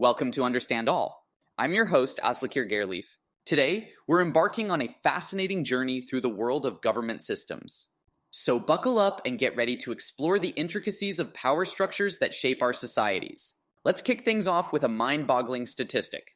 Welcome to Understand All. I'm your host, Aslekeir Gairleif. Today, we're embarking on a fascinating journey through the world of government systems. So buckle up and get ready to explore the intricacies of power structures that shape our societies. Let's kick things off with a mind-boggling statistic.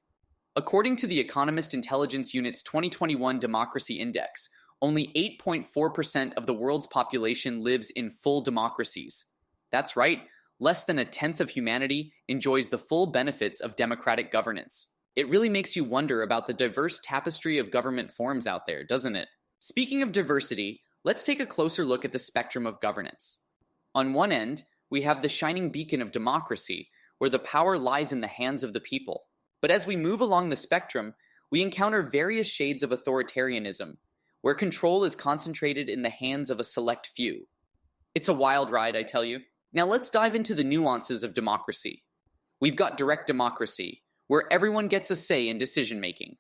According to the Economist Intelligence Unit's 2021 Democracy Index, only 8.4% of the world's population lives in full democracies. That's right, less than a tenth of humanity enjoys the full benefits of democratic governance. It really makes you wonder about the diverse tapestry of government forms out there, doesn't it? Speaking of diversity, let's take a closer look at the spectrum of governance. On one end, we have the shining beacon of democracy, where the power lies in the hands of the people. But as we move along the spectrum, we encounter various shades of authoritarianism, where control is concentrated in the hands of a select few. It's a wild ride, I tell you. Now let's dive into the nuances of democracy. We've got direct democracy, where everyone gets a say in decision-making.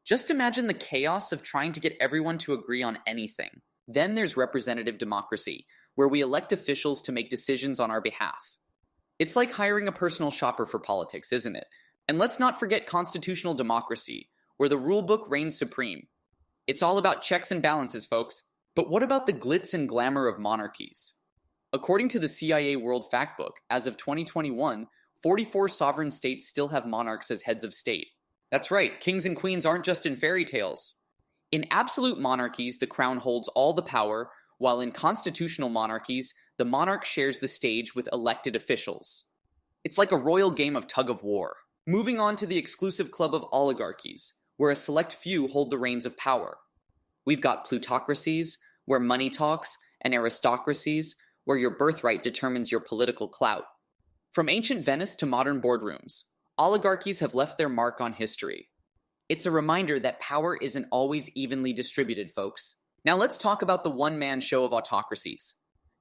Just imagine the chaos of trying to get everyone to agree on anything. Then there's representative democracy, where we elect officials to make decisions on our behalf. It's like hiring a personal shopper for politics, isn't it? And let's not forget constitutional democracy, where the rulebook reigns supreme. It's all about checks and balances, folks. But what about the glitz and glamour of monarchies? According to the CIA World Factbook, as of 2021, 44 sovereign states still have monarchs as heads of state. That's right, kings and queens aren't just in fairy tales. In absolute monarchies, the crown holds all the power, while in constitutional monarchies, the monarch shares the stage with elected officials. It's like a royal game of tug-of-war. Moving on to the exclusive club of oligarchies, where a select few hold the reins of power. We've got plutocracies, where money talks, and aristocracies, where your birthright determines your political clout. From ancient Venice to modern boardrooms, oligarchies have left their mark on history. It's a reminder that power isn't always evenly distributed, folks. Now let's talk about the one-man show of autocracies.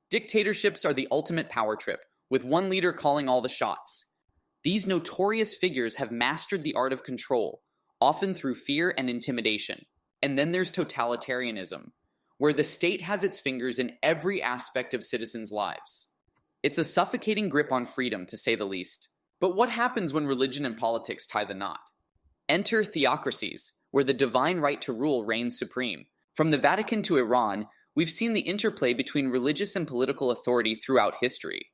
Dictatorships are the ultimate power trip, with one leader calling all the shots. These notorious figures have mastered the art of control, often through fear and intimidation. And then there's totalitarianism, where the state has its fingers in every aspect of citizens' lives. It's a suffocating grip on freedom, to say the least. But what happens when religion and politics tie the knot? Enter theocracies, where the divine right to rule reigns supreme. From the Vatican to Iran, we've seen the interplay between religious and political authority throughout history.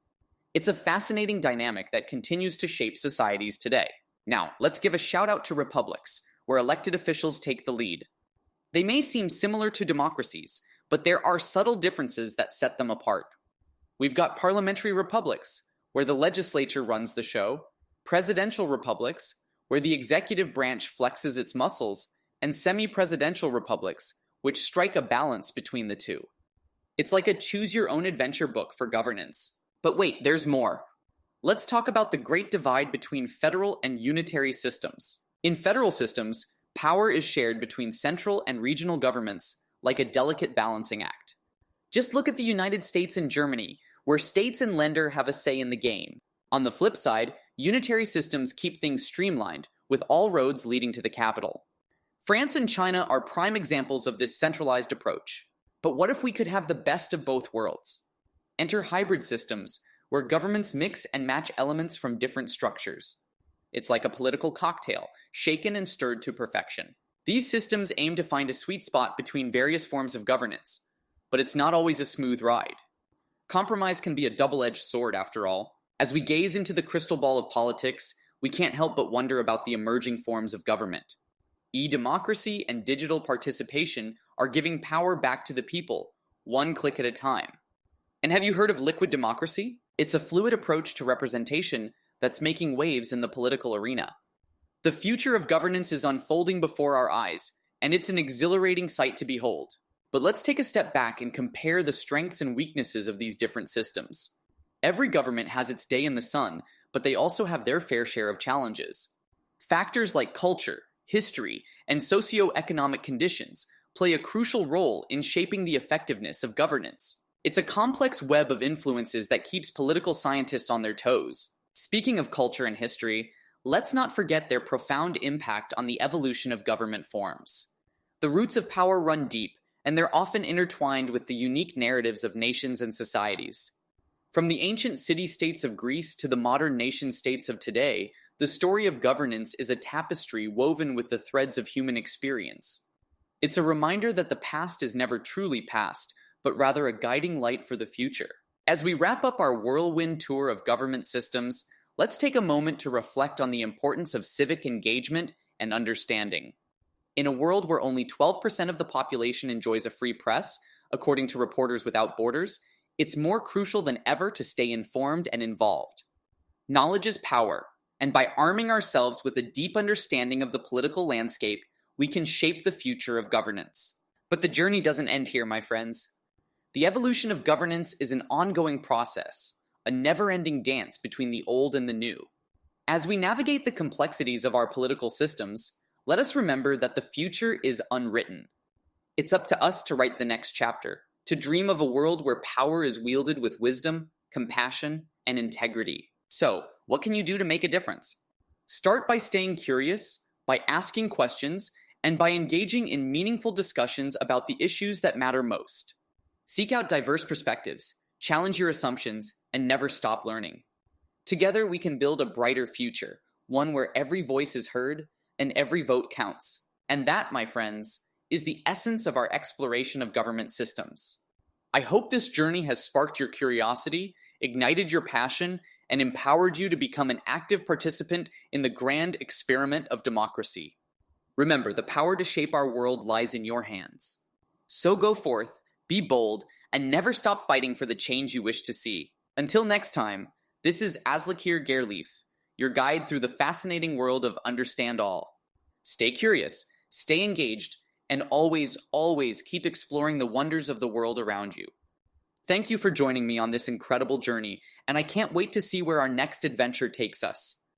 It's a fascinating dynamic that continues to shape societies today. Now, let's give a shout out to republics, where elected officials take the lead. They may seem similar to democracies, but there are subtle differences that set them apart. We've got parliamentary republics, where the legislature runs the show, presidential republics, where the executive branch flexes its muscles, and semi-presidential republics, which strike a balance between the two. It's like a choose-your-own-adventure book for governance. But wait, there's more. Let's talk about the great divide between federal and unitary systems. In federal systems, power is shared between central and regional governments like a delicate balancing act. Just look at the United States and Germany, where states and lender have a say in the game. On the flip side, unitary systems keep things streamlined, with all roads leading to the capital. France and China are prime examples of this centralized approach. But what if we could have the best of both worlds? Enter hybrid systems, where governments mix and match elements from different structures. It's like a political cocktail, shaken and stirred to perfection. These systems aim to find a sweet spot between various forms of governance, but it's not always a smooth ride. Compromise can be a double-edged sword, after all. As we gaze into the crystal ball of politics, we can't help but wonder about the emerging forms of government. E-democracy and digital participation are giving power back to the people, one click at a time. And have you heard of liquid democracy? It's a fluid approach to representation that's making waves in the political arena. The future of governance is unfolding before our eyes, and it's an exhilarating sight to behold. But let's take a step back and compare the strengths and weaknesses of these different systems. Every government has its day in the sun, but they also have their fair share of challenges. Factors like culture, history, and socio-economic conditions play a crucial role in shaping the effectiveness of governance. It's a complex web of influences that keeps political scientists on their toes. Speaking of culture and history, let's not forget their profound impact on the evolution of government forms. The roots of power run deep, and they're often intertwined with the unique narratives of nations and societies. From the ancient city-states of Greece to the modern nation-states of today, the story of governance is a tapestry woven with the threads of human experience. It's a reminder that the past is never truly past, but rather a guiding light for the future. As we wrap up our whirlwind tour of government systems, let's take a moment to reflect on the importance of civic engagement and understanding. In a world where only 12% of the population enjoys a free press, according to Reporters Without Borders, it's more crucial than ever to stay informed and involved. Knowledge is power, and by arming ourselves with a deep understanding of the political landscape, we can shape the future of governance. But the journey doesn't end here, my friends. The evolution of governance is an ongoing process, a never-ending dance between the old and the new. As we navigate the complexities of our political systems, let us remember that the future is unwritten. It's up to us to write the next chapter, to dream of a world where power is wielded with wisdom, compassion, and integrity. So, what can you do to make a difference? Start by staying curious, by asking questions, and by engaging in meaningful discussions about the issues that matter most. Seek out diverse perspectives, challenge your assumptions, and never stop learning. Together, we can build a brighter future, one where every voice is heard and every vote counts. And that, my friends, is the essence of our exploration of government systems. I hope this journey has sparked your curiosity, ignited your passion, and empowered you to become an active participant in the grand experiment of democracy. Remember, the power to shape our world lies in your hands. So go forth, be bold, and never stop fighting for the change you wish to see. Until next time, this is Aslekeir Gairleif, your guide through the fascinating world of Understand All. Stay curious, stay engaged, and always, always keep exploring the wonders of the world around you. Thank you for joining me on this incredible journey, and I can't wait to see where our next adventure takes us.